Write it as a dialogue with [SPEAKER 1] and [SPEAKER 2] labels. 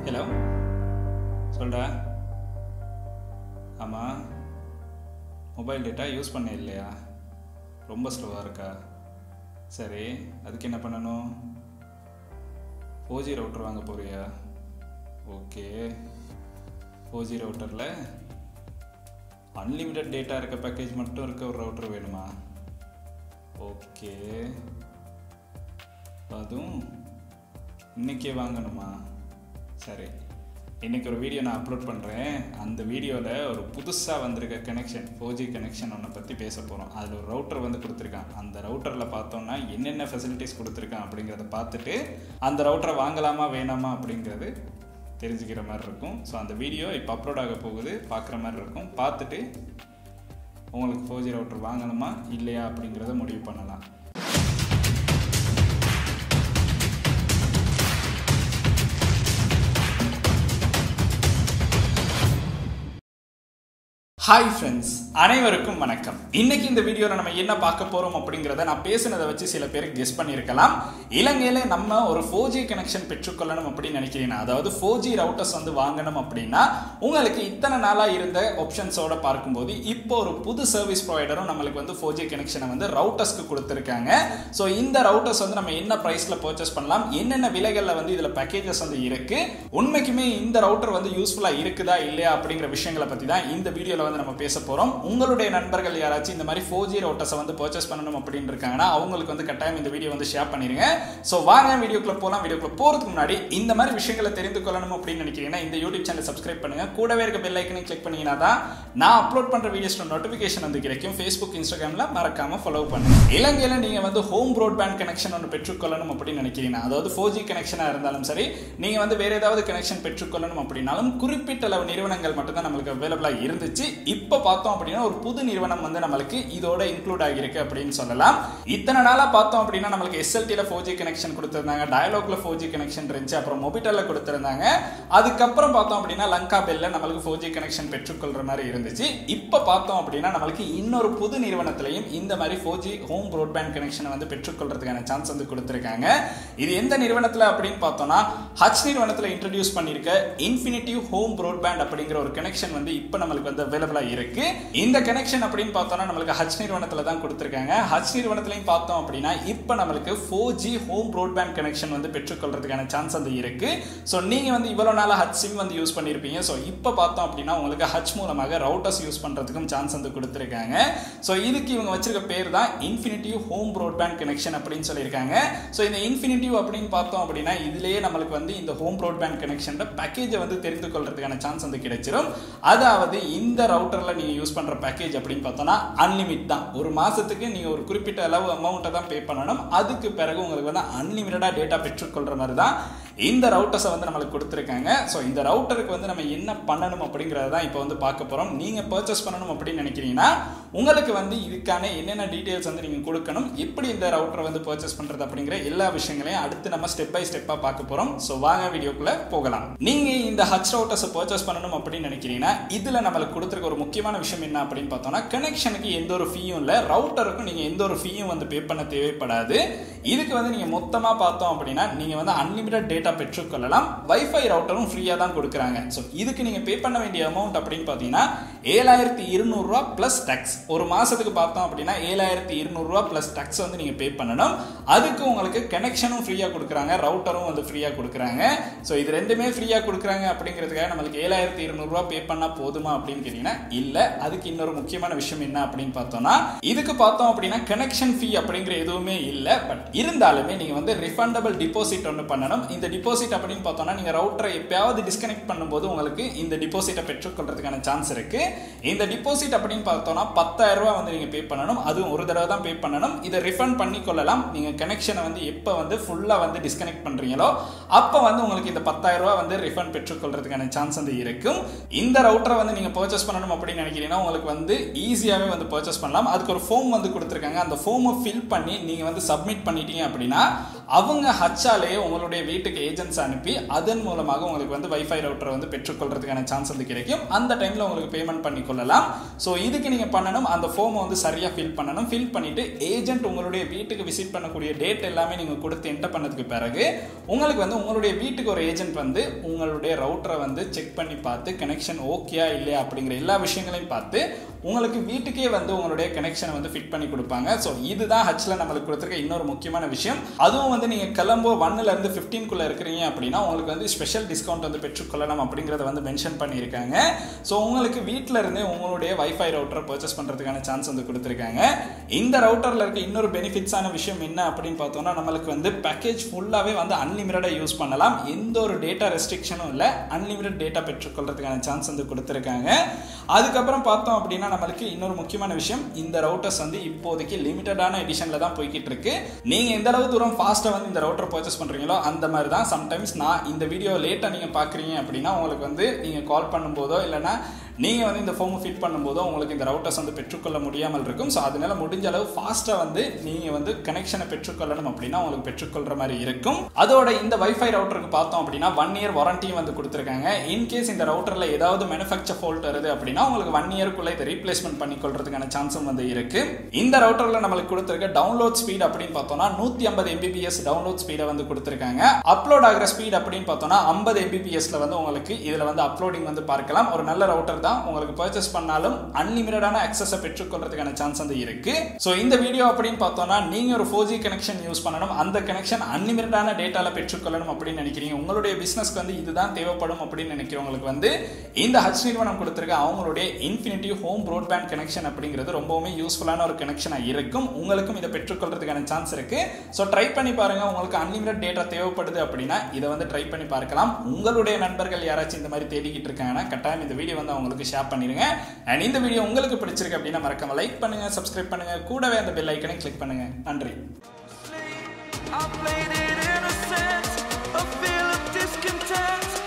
[SPEAKER 1] Hello சொல்கிறா. ஆமாம், mobile data use பண்ண இல்லையா? ரொம்ப ஸ்லோவாக இருக்கா? சரி, அதுக்கு என்ன பண்ணணும்? 4G ரவுட்டர் வாங்க போறியா? ஓகே, 4G ரவுட்டரில் அன்லிமிட்டட் டேட்டா இருக்க பேக்கேஜ் மட்டும் இருக்க ஒரு ரவுட்டர் வேணுமா? ஓகே, அதுவும் இன்றைக்கே வாங்கணுமா? சரி, இன்றைக்கி ஒரு வீடியோ நான் அப்லோட் பண்ணுறேன். அந்த வீடியோவில் ஒரு புதுசாக வந்திருக்க கனெக்ஷன் 4G கனெக்ஷன் ஒன்றை பற்றி பேச போகிறோம். அதில் ஒரு ரவுட்டர் வந்து கொடுத்துருக்கான். அந்த ரவுட்டரில் பார்த்தோன்னா என்னென்ன ஃபெசிலிட்டிஸ் கொடுத்துருக்கான் அப்படிங்கிறத பார்த்துட்டு அந்த ரவுட்டரை வாங்கலாமா வேணாமா அப்படிங்கிறது தெரிஞ்சுக்கிற மாதிரி இருக்கும். ஸோ அந்த வீடியோ இப்போ அப்லோட் ஆக போகுது, பார்க்குற மாதிரி இருக்கும். பார்த்துட்டு உங்களுக்கு 4G ரவுட்டர் வாங்கணுமா இல்லையா அப்படிங்கிறத முடிவு பண்ணலாம். ஹாய் ஃப்ரெண்ட்ஸ், அனைவருக்கும் வணக்கம். இன்னைக்கு இந்த வீடியோவில் நம்ம என்ன பார்க்க போகிறோம் அப்படிங்கிறத நான் பேசுனதை வச்சு சில பேருக்கு கெஸ் பண்ணியிருக்கலாம். இலங்கையில் நம்ம ஒரு 4G கனெக்ஷன் பெற்றுக்கொள்ளணும் அப்படின்னு நினைக்கிறீங்கன்னா, அதாவது 4G ரவுட்டர்ஸ் வந்து வாங்கணும் அப்படின்னா உங்களுக்கு இத்தனை நாளாக இருந்த ஆப்ஷன்ஸோட பார்க்கும்போது இப்போ ஒரு புது சர்வீஸ் ப்ரொவைடரும் நம்மளுக்கு வந்து 4G கனெக்ஷனை வந்து ரவுட்டர்ஸ்க்கு கொடுத்துருக்காங்க. ஸோ இந்த ரவுட்டர்ஸ் வந்து நம்ம என்ன ப்ரைஸில் பர்ச்சேஸ் பண்ணலாம், என்னென்ன விலைகளில் வந்து இதில் பேக்கேஜஸ் வந்து இருக்குது, உண்மைக்குமே இந்த ரவுட்டர் வந்து யூஸ்ஃபுல்லாக இருக்குதா இல்லையா அப்படிங்கிற விஷயங்களை பற்றி தான் இந்த வீடியோவில் வந்து நம்ம பேச போறோம். உங்களுடைய நண்பர்கள் யாராச்சும் இந்த மாதிரி 4G ரவுட்டர்ஸ் வந்து பர்ச்சேஸ் பண்ணணும் அப்படின்னு இருக்காங்கன்னா அவங்களுக்கு வந்து கட்டாயம் இந்த வீடியோ வந்து ஷேர் பண்ணிருங்க. சோ வாங்க வீடியோக்குள்ள போலாம். வீடியோக்குள்ள போறதுக்கு முன்னாடி இந்த மாதிரி விஷயங்களை தெரிந்து கொள்ளணும் அப்படின்னு நினைக்கிறீங்கன்னா இந்த யூடியூப் சேனலை சப்ஸ்கிரைப் பண்ணுங்க. கூடவே இருக்க பெல் ஐக்கனை கிளிக் பண்ணீங்கன்னா தான் நான் அப்லோட் பண்ற வீடியோஸ் நோட்டிபிகேஷன் வந்து கிடைக்கும். Facebook, Instagramல மறக்காம ஃபாலோ பண்ணுங்க. இலங்கையில நீங்க வந்து ஹோம் பிராட்பேண்ட் கனெக்ஷன் ஒன்று பெற்றுக்கொள்ளணும் அப்படின்னு நினைக்கிறீங்கன்னா, அதாவது 4G கனெக்ஷனா இருந்தாலும் சரி, நீங்க வந்து வேற ஏதாவது கனெக்ஷன் பெற்றுக்கொள்ளணும் அப்படின்னாலும் குறிப்பிட்ட அளவு நிறுவனங்கள் மட்டும் தான் நமக்கு அவைலபிளா இருந்துச்சு. இப்போ பார்த்தோம் அப்படின்னா ஒரு புது நிறுவனம் வந்து நம்மளுக்கு இதோட இன்க்ளூட் ஆகியிருக்கு அப்படின்னு சொல்லலாம். இத்தனை நாளா பார்த்தோம் அப்படின்னா நம்மளுக்கு SLTல 4G கனெக்ஷன் கொடுத்திருந்தாங்க, டயலாக்ல 4G கனெக்ஷன் இருந்துச்சு, அப்புறம் மொபிட்டல்ல கொடுத்திருந்தாங்க. அதுக்கப்புறம் பார்த்தோம் அப்படின்னா லங்கா பெல்ல நம்மளுக்கு 4G கனெக்ஷன் பெற்றுக்கொள்ற மாதிரி இருந்துச்சு. இப்போ பார்த்தோம் அப்படின்னா நம்மளுக்கு இன்னொரு புது நிறுவனத்திலையும் இந்த மாதிரி 4G ஹோம் பிராட்பேண்ட் கனெக்ஷனை வந்து பெற்றுக்கொள்றதுக்கான சான்ஸ் வந்து கொடுத்திருக்காங்க. இது எந்த நிறுவனத்துல அப்படின்னு பார்த்தோம்னா ஹச் நிறுவனத்துல இன்ட்ரோடியூஸ் பண்ணிருக்க இன்ஃபினிட்டிவ் ஹோம் பிராட்பேண்ட் அப்படிங்கிற ஒரு கனெக்ஷன் வந்து இப்போ நம்மளுக்கு வந்து அவைலபிளா இருக்கு. இந்த கனெக்ஷன் அப்படின்னு பார்த்தோம்னா நம்மளுக்கு ஹச் நிறுவனத்துல தான் கொடுத்திருக்காங்க. ஹச் நிறுவனத்திலையும் பார்த்தோம் அப்படின்னா இப்போ நம்மளுக்கு 4G ஹோம் பிராட்பேண்ட் கனெக்ஷன் வந்து பெற்றுக்கொள்றதுக்கான சான்ஸ் வந்து இருக்கு. ஸோ நீங்க வந்து இவ்வளவு நாளா ஹச் சிம் வந்து யூஸ் பண்ணிருப்பீங்க. ஸோ இப்போ பார்த்தோம் அப்படின்னா உங்களுக்கு ஹச் மூலமாக ரவுட்டர்ஸ் யூஸ் பண்றதுக்கும் சான்ஸ் வந்து கொடுத்திருக்காங்க. ஸோ இதுக்கு இவங்க வச்சிருக்க பேர் தான் இன்ஃபினிட்டிவ் ஹோம் பிராட்பேண்ட் கனெக்ஷன் அப்படின்னு சொல்லியிருக்காங்க. ஸோ இந்த இன்ஃபினிட்டிவ் அப்படின்னு பார்த்தோம் அப்படின்னா இதுலயே நம்மளுக்கு வந்து இந்த ஹோம் பிராட்பேண்ட் கனெக்ஷன் பேக்கேஜை வந்து தெரிந்து கொள்றதுக்கான சான்ஸ் வந்து கிடைச்சிரும். அதாவது இந்த ரவுட்டர்ல நீங்க யூஸ் பண்ற பேக்கேஜ் அப்படின்னு பார்த்தோம்னா அன்லிமிட் தான். ஒரு மாசத்துக்கு நீங்க ஒரு குறிப்பிட்ட அளவு அமௌண்ட்டை தான் பே பண்ணணும். அதுக்கு பிறகு உங்களுக்கு வந்து அன்லிமிட்டடா டேட்டா பெற்றுக்கொள்ற மாதிரி தான் இந்த ரவுட்டர்ஸை வந்து நம்மளுக்கு கொடுத்துருக்காங்க. ஸோ இந்த ரவுட்டருக்கு வந்து நம்ம என்ன பண்ணணும் அப்படிங்கிறத தான் இப்போ வந்து பார்க்க போறோம். நீங்க பர்ச்சேஸ் பண்ணணும் அப்படின்னு நினைக்கிறீங்கன்னா உங்களுக்கு வந்து இதுக்கான என்னென்ன டீடைல்ஸ் வந்து நீங்க கொடுக்கணும், எப்படி இந்த ரவுட்டரை வந்து பர்ச்சேஸ் பண்றது அப்படிங்கிற எல்லா விஷயங்களையும் அடுத்து நம்ம ஸ்டெப் பை ஸ்டெப்பா பார்க்க போறோம். ஸோ வாங்க வீடியோக்குள்ள போகலாம். நீங்க இந்த ஹச் ரவுட்டர்ஸை பர்ச்சேஸ் பண்ணணும் அப்படின்னு நினைக்கிறீங்கன்னா இதுல நம்மளுக்கு கொடுத்துருக்க ஒரு முக்கியமான விஷயம் என்ன அப்படின்னு பார்த்தோம்னா கனெக்ஷனுக்கு எந்த ஒரு ஃபீயும் இல்லை, ரவுட்டருக்கும் நீங்க எந்த ஒரு ஃபீயும் வந்து பே பண்ண தேவைப்படாது. இதுக்கு வந்து நீங்க மொத்தமா பார்த்தோம் அப்படின்னா நீங்க வந்து அன்லிமிட்டட் டேட்டா பெற்றுக்கொள்ளலாம். வைஃபை ரவுட்டரும் ஃப்ரீயா தான் கொடுக்குறாங்க. ஸோ இதுக்கு நீங்க பே பண்ண வேண்டிய அமௌண்ட் அப்படின்னு பார்த்தீங்கன்னா 7200 ரூபா பிளஸ் டாக்ஸ். ஒரு மாசத்துக்கு பார்த்தோம் அப்படின்னா 7200 ரூபா பிளஸ் டாக்ஸ் வந்து நீங்க பே பண்ணணும். அதுக்கு உங்களுக்கு கனெக்ஷனும் ஃப்ரீயா கொடுக்குறாங்க, ரவுட்டரும் வந்து ஃப்ரீயா கொடுக்குறாங்க. ஸோ இது ரெண்டுமே ஃப்ரீயா கொடுக்குறாங்க அப்படிங்கிறதுக்காக நம்மளுக்கு 7200 ரூபா பே பண்ணா போதுமா அப்படின்னு கேட்டீங்கன்னா இல்ல. அதுக்கு இன்னொரு முக்கியமான விஷயம் என்ன அப்படின்னு பார்த்தோம்னா இதுக்கு பார்த்தோம் அப்படின்னா கனெக்ஷன் ஃபீ அப்படிங்கிற எதுவுமே இல்லை. பட் இருந்தாலுமே நீங்க வந்து ரிஃபண்டபிள் டிபாசிட் ஒன்று பண்ணணும். இந்த டிபாசிட் அப்படின்னு பார்த்தோம்னா நீங்க ரவுட்டரை எப்பயாவது டிஸ்கனெக்ட் பண்ணும்போது உங்களுக்கு இந்த டிபாசிட்டை பெற்றுக்கொள்றதுக்கான சான்ஸ் இருக்கு. இந்த டிபாசிட் அப்படின்னு பார்த்தோம்னா 10,000 ரூபாய் வந்து நீங்க பே பண்ணணும். அதுவும் ஒரு தடவை தான் பே பண்ணணும். இதை ரிஃபண்ட் பண்ணி கொள்ளலாம். நீங்க கனெக்ஷனை வந்து எப்போ வந்து ஃபுல்லா வந்து டிஸ்கனெக்ட் பண்றீங்களோ அப்போ வந்து உங்களுக்கு இந்த 10,000 ரூபாய் வந்து ரிஃபண்ட் பெற்றுக்கொள்றதுக்கான சான்ஸ் வந்து இருக்கும். இந்த ரவுட்டரை வந்து நீங்க பர்ச்சேஸ் பண்ணணும் அப்படின்னு நினைக்கிறீங்கன்னா உங்களுக்கு வந்து ஈஸியாவே வந்து பர்ச்சேஸ் பண்ணலாம். அதுக்கு ஒரு ஃபார்ம் வந்து கொடுத்துருக்காங்க. அந்த ஃபார்மை ஃபில் பண்ணி நீங்க வந்து சப்மிட் பண்ணிட்டீங்க அப்படின்னா அவங்க ஹச்சாலே உங்களுடைய வீட்டுக்கு ஏஜென்ட்ஸ் அனுப்பி அதன் மூலமாக உங்களுக்கு வந்து வைஃபை ரவுட்டரை வந்து பெற்றுக்கொள்றதுக்கான சான்ஸ் வந்து கிடைக்கும். அந்த டைம்ல உங்களுக்கு பேமெண்ட் பண்ணிக்கொள்ளலாம். ஸோ இதுக்கு நீங்க பண்ணணும், அந்த ஃபார்மை வந்து சரியா ஃபில் பண்ணணும். ஃபில் பண்ணிட்டு ஏஜென்ட் உங்களுடைய வீட்டுக்கு விசிட் பண்ணக்கூடிய டேட் எல்லாமே நீங்க கொடுத்து என்டர் பண்ணதுக்கு பிறகு உங்களுக்கு வந்து உங்களுடைய வீட்டுக்கு ஒரு ஏஜென்ட் வந்து உங்களுடைய ரவுட்டரை வந்து செக் பண்ணி பார்த்து கனெக்ஷன் ஓகேயா இல்லையா அப்படிங்கிற எல்லா விஷயங்களையும் பார்த்து உங்களுக்கு வீட்டுக்கே வந்து உங்களுடைய கனெக்ஷனை வந்து ஃபிட் பண்ணி கொடுப்பாங்க. ஸோ இதுதான் ஹச்ல நம்மளுக்கு கொடுத்துருக்க இன்னொரு முக்கியமான விஷயம். அதுவும் வந்து நீங்க கொலம்போ 1ல இருந்து 15 இருக்கிறீங்க அப்படின்னா உங்களுக்கு வந்து ஸ்பெஷல் டிஸ்கவுண்ட் வந்து பெற்றுக்கொள்ளலாம் அப்படிங்கறத வந்து மென்ஷன் பண்ணியிருக்காங்க. ஸோ உங்களுக்கு வீட்டில இருந்தே உங்களுடைய வைஃபை ரவுட்டரை பர்ச்சேஸ் பண்றதுக்கான சான்ஸ் வந்து கொடுத்துருக்காங்க. இந்த ரவுட்டர்ல இருக்க இன்னொரு பெனிஃபிட்ஸான விஷயம் என்ன அப்படின்னு பார்த்தோம்னா நம்மளுக்கு வந்து பேக்கேஜ் ஃபுல்லாவே வந்து அன்லிமிட்டடா யூஸ் பண்ணலாம். எந்த ஒரு டேட்டா ரெஸ்ட்ரிக்ஷனும் இல்லை, அன்லிமிட்டட் டேட்டா பெற்றுக்கொள்றதுக்கான சான்ஸ் வந்து கொடுத்துருக்காங்க. அதுக்கப்புறம் பார்த்தோம் அப்படின்னா நம்மளுக்கு இன்னொரு முக்கியமான விஷயம், இந்த ரவுட்டர்ஸ் வந்து இப்போதைக்கு லிமிட்டடான எடிஷன்ல தான் போய்கிட்டு இருக்கு. நீங்க எந்த அளவு தூரம் ஃபாஸ்டா வந்து இந்த ரவுட்டர் பர்ச்சேஸ் பண்றீங்களோ அந்த மாதிரி தான். சம்டைம்ஸ் நான் இந்த வீடியோ லேட்டா நீங்க பாக்குறீங்க அப்படின்னா உங்களுக்கு வந்து நீங்க கால் பண்ணும்போதோ இல்லைன்னா நீங்க வந்து இந்த ஃபார்ம் ஃபிட் பண்ணும்போதோ உங்களுக்கு இந்த ரவுட்டர்ஸ் வந்து பெற்றுக்கொள்ள முடியாமல் இருக்கும். ஸோ அதனால முடிஞ்ச அளவு ஃபாஸ்டா வந்து நீங்க வந்து கனெக்ஷனை பெற்றுக்கொள்ளணும் அப்படின்னா உங்களுக்கு பெற்றுக்கொள்ற மாதிரி இருக்கும். அதோட இந்த வைஃபை ரவுட்டருக்கு பார்த்தோம் அப்படின்னா 1 இயர் வாரண்டியும் வந்து கொடுத்துருக்காங்க. இன்கேஸ் இந்த ரவுட்டர்ல ஏதாவது மேனுஃபேக்சர் ஃபால்ட் வருது அப்படின்னா உங்களுக்கு 1 இயருக்குள்ள இதை ரீப்ளேஸ்மெண்ட் பண்ணிக்கொள்றதுக்கான சான்ஸும் வந்து இருக்கு. இந்த ரவுட்டர்ல நம்மளுக்கு கொடுத்துருக்க டவுன்லோட் ஸ்பீட் அப்படின்னு பார்த்தோம்னா 150 Mbps டவுன்லோட் ஸ்பீடை வந்து கொடுத்துருக்காங்க. அப்லோட் ஆகிற ஸ்பீட் அப்படின்னு பார்த்தோம்னா 50 Mbpsல வந்து உங்களுக்கு இதுல வந்து அப்லோடிங் வந்து பார்க்கலாம். ஒரு நல்ல ரவுட்டர் தான், உங்களுக்கு பர்ச்சேஸ் பண்ணாலும் அன்லிமிட்டடான அக்சஸை பெற்றுக்கொள்றதுக்கான சான்ஸ் வந்து இருக்கு. சோ இந்த வீடியோ அப்படின்னு பார்த்தோம்னா நீங்க ஒரு 4G கனெக்ஷன் யூஸ் பண்ணணும், அந்த கனெக்ஷன் அன்லிமிட்டடான டேட்டால பெற்றுக்கொள்ளணும் அப்படின்னு நினைக்கிறீங்க, உங்களுடைய பிசினஸ்க்கு வந்து இதுதான் தேவைப்படும் அப்படின்னு நினைக்கிறவங்களுக்கு வந்து இந்த ஹச் நிறுவனம் கொடுத்திருக்க அவங்களுடைய இன்ஃபினிட்டி ஹோம் ப்ராட்பேண்ட் கனெக்ஷன் அப்படிங்கிறது ரொம்பவுமே யூஸ்ஃபுல்லான ஒரு கனெக்ஷனா இருக்கும். உங்களுக்கும் இதை பெற்றுக்கொள்றதுக்கான சான்ஸ் இருக்கு. சோ ட்ரை பண்ணி பாருங்க. உங்களுக்கு அன்லிமிட்டட் டேட்டா தேவைப்படுது அப்படின்னா இதை வந்து ட்ரை பண்ணி பார்க்கலாம். உங்களுடைய நண்பர்கள் யாராச்சும் இந்த மாதிரி தேடிக்கிட்டு இருக்காங்கன்னா கட்டாயம் இந்த வீடியோ வந்து அவங்களுக்கு ஷேர் பண்ணிருங்க. அண்ட் இந்த வீடியோ உங்களுக்கு பிடிச்சிருக்கு அப்படின்னா மறக்காம லைக் பண்ணுங்க, சப்ஸ்கிரைப் பண்ணுங்க, கூடவே அந்த பெல் ஐக்கனை கிளிக் பண்ணுங்க. நன்றி. I played it innocent, a feel of discontent.